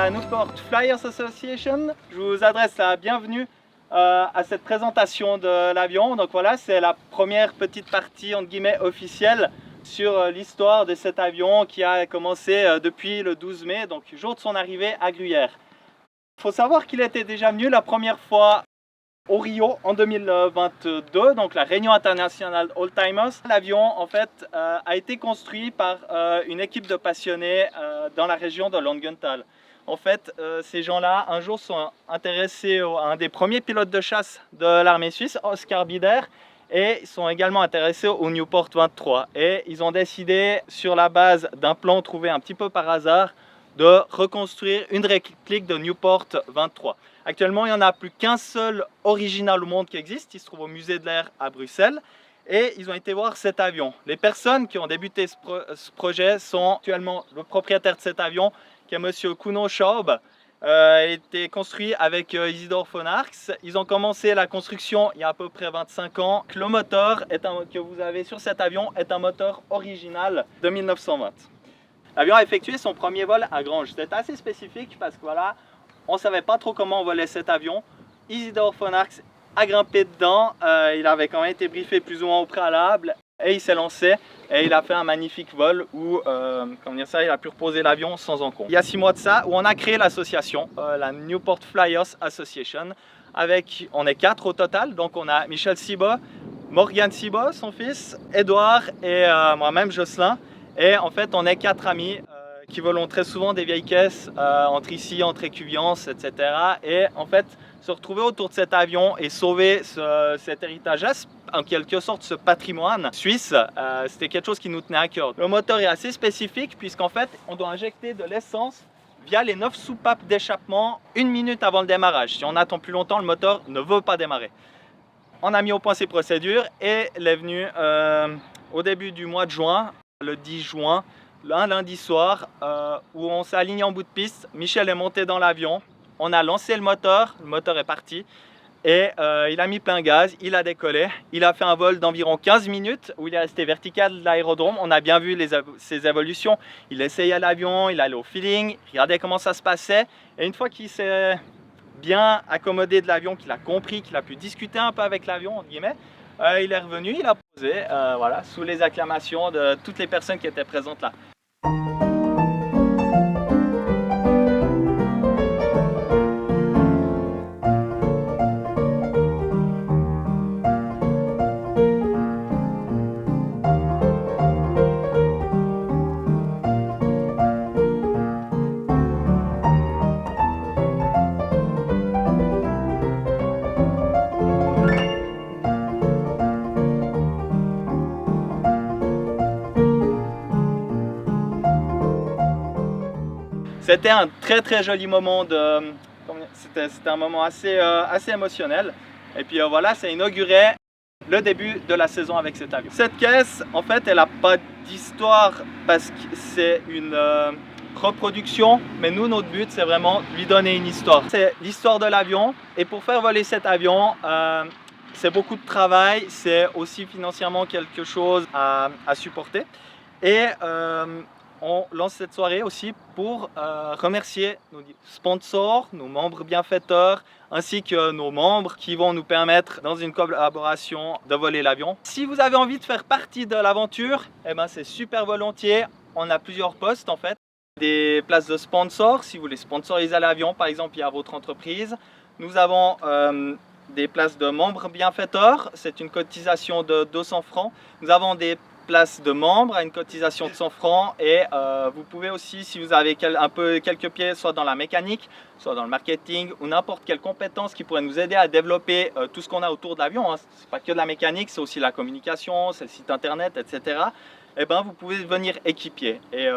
la Newport Flyers Association. Je vous adresse la bienvenue à cette présentation de l'avion. Donc voilà, c'est la première petite partie entre guillemets officielle sur l'histoire de cet avion qui a commencé depuis le 12 mai, donc jour de son arrivée à Gruyère. Il faut savoir qu'il était déjà venu la première fois au Rio en 2022, donc la Réunion internationale Oldtimers. L'avion en fait a été construit par une équipe de passionnés dans la région de Langenthal. En fait, ces gens-là un jour sont intéressés à un des premiers pilotes de chasse de l'armée suisse, Oscar Bieder, et ils sont également intéressés au Newport 23. Et ils ont décidé, sur la base d'un plan trouvé un petit peu par hasard, de reconstruire une réplique de Newport 23. Actuellement, il n'y en a plus qu'un seul original au monde qui existe. Il se trouve au musée de l'air à Bruxelles. Et ils ont été voir cet avion. Les personnes qui ont débuté ce projet sont actuellement le propriétaire de cet avion, qui est monsieur Kuno Schaub. Il a été construit avec Isidore von Arx. Ils ont commencé la construction il y a à peu près 25 ans. Le moteur que vous avez sur cet avion est un moteur original de 1920. L'avion a effectué son premier vol à Grange. C'était assez spécifique parce que voilà, on ne savait pas trop comment on volait cet avion. Isidore von Arx a grimpé dedans. Il avait quand même été briefé plus ou moins au préalable. Et il s'est lancé et il a fait un magnifique vol où il a pu reposer l'avion sans encombre. Il y a 6 mois de ça, où on a créé l'association, la Newport Flyers Association. On est 4 au total, donc on a Michel Siba, Morgan Siba, son fils, Edouard et moi-même, Jocelyn. Et en fait, on est 4 amis qui volons très souvent des vieilles caisses entre ici, entre Écuviance, etc. Et en fait, se retrouver autour de cet avion et sauver cet héritage, en quelque sorte ce patrimoine suisse, c'était quelque chose qui nous tenait à cœur. Le moteur est assez spécifique puisqu'en fait, on doit injecter de l'essence via les 9 soupapes d'échappement 1 minute avant le démarrage. Si on attend plus longtemps, le moteur ne veut pas démarrer. On a mis au point ces procédures et elle est venue au début du mois de juin, le 10 juin, un lundi soir, où on s'est aligné en bout de piste. Michel est monté dans l'avion, on a lancé le moteur est parti et il a mis plein gaz, il a décollé. Il a fait un vol d'environ 15 minutes où il est resté vertical de l'aérodrome. On a bien vu ses évolutions. Il essayait l'avion, il allait au feeling, regardait comment ça se passait. Et une fois qu'il s'est bien accommodé de l'avion, qu'il a compris, qu'il a pu discuter un peu avec l'avion, entre guillemets, il est revenu, il a posé, voilà, sous les acclamations de toutes les personnes qui étaient présentes là. C'était un très joli moment c'était un moment assez émotionnel. Et puis voilà, ça inaugurait le début de la saison avec cet avion. Cette caisse, en fait, elle n'a pas d'histoire parce que c'est une reproduction, mais nous, notre but, c'est vraiment de lui donner une histoire. C'est l'histoire de l'avion, et pour faire voler cet avion, c'est beaucoup de travail, c'est aussi financièrement quelque chose à supporter. Et on lance cette soirée aussi pour remercier nos sponsors, nos membres bienfaiteurs, ainsi que nos membres qui vont nous permettre, dans une collaboration, de voler l'avion. Si vous avez envie de faire partie de l'aventure, eh ben, c'est super volontiers. On a plusieurs postes en fait. Des places de sponsors, si vous voulez sponsoriser l'avion, par exemple, il y a votre entreprise. Nous avons des places de membres bienfaiteurs, c'est une cotisation de 200 francs. Nous avons des places de membres à une cotisation de 100 francs et vous pouvez aussi, si vous avez quelques pieds, soit dans la mécanique, soit dans le marketing ou n'importe quelle compétence qui pourrait nous aider à développer tout ce qu'on a autour de l'avion. C'est pas que de la mécanique, c'est aussi la communication, c'est le site internet, etc. Et ben, vous pouvez devenir équipier. Et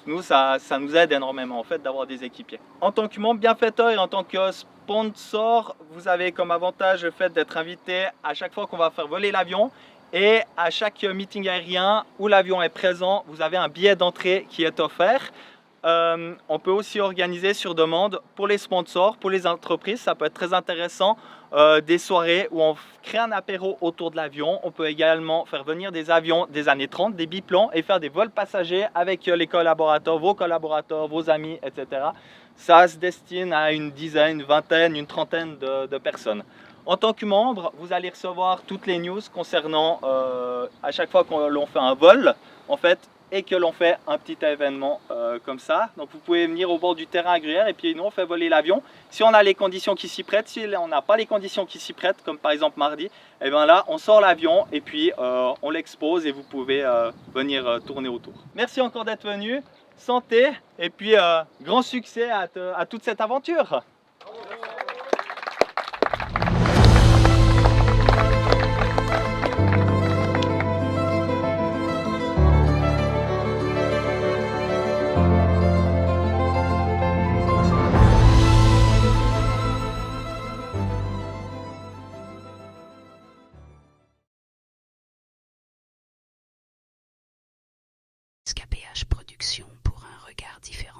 nous, ça nous aide énormément en fait d'avoir des équipiers. En tant que membre bienfaiteur et en tant que sponsor, vous avez comme avantage le fait d'être invité à chaque fois qu'on va faire voler l'avion. Et à chaque meeting aérien où l'avion est présent, vous avez un billet d'entrée qui est offert. on peut aussi organiser sur demande pour les sponsors, pour les entreprises, ça peut être très intéressant, des soirées où on crée un apéro autour de l'avion. On peut également faire venir des avions des années 30, des biplans, et faire des vols passagers avec les collaborateurs, vos amis, etc. Ça se destine à une dizaine, une vingtaine, une trentaine de personnes. En tant que membre, vous allez recevoir toutes les news concernant à chaque fois que l'on fait un vol, en fait, et que l'on fait un petit événement comme ça. Donc vous pouvez venir au bord du terrain à Gruyère et puis nous on fait voler l'avion. Si on a les conditions qui s'y prêtent, si on n'a pas les conditions qui s'y prêtent, comme par exemple mardi, et bien là on sort l'avion et puis on l'expose et vous pouvez venir tourner autour. Merci encore d'être venu, santé et puis grand succès à toute cette aventure. SKPH Productions pour un regard différent.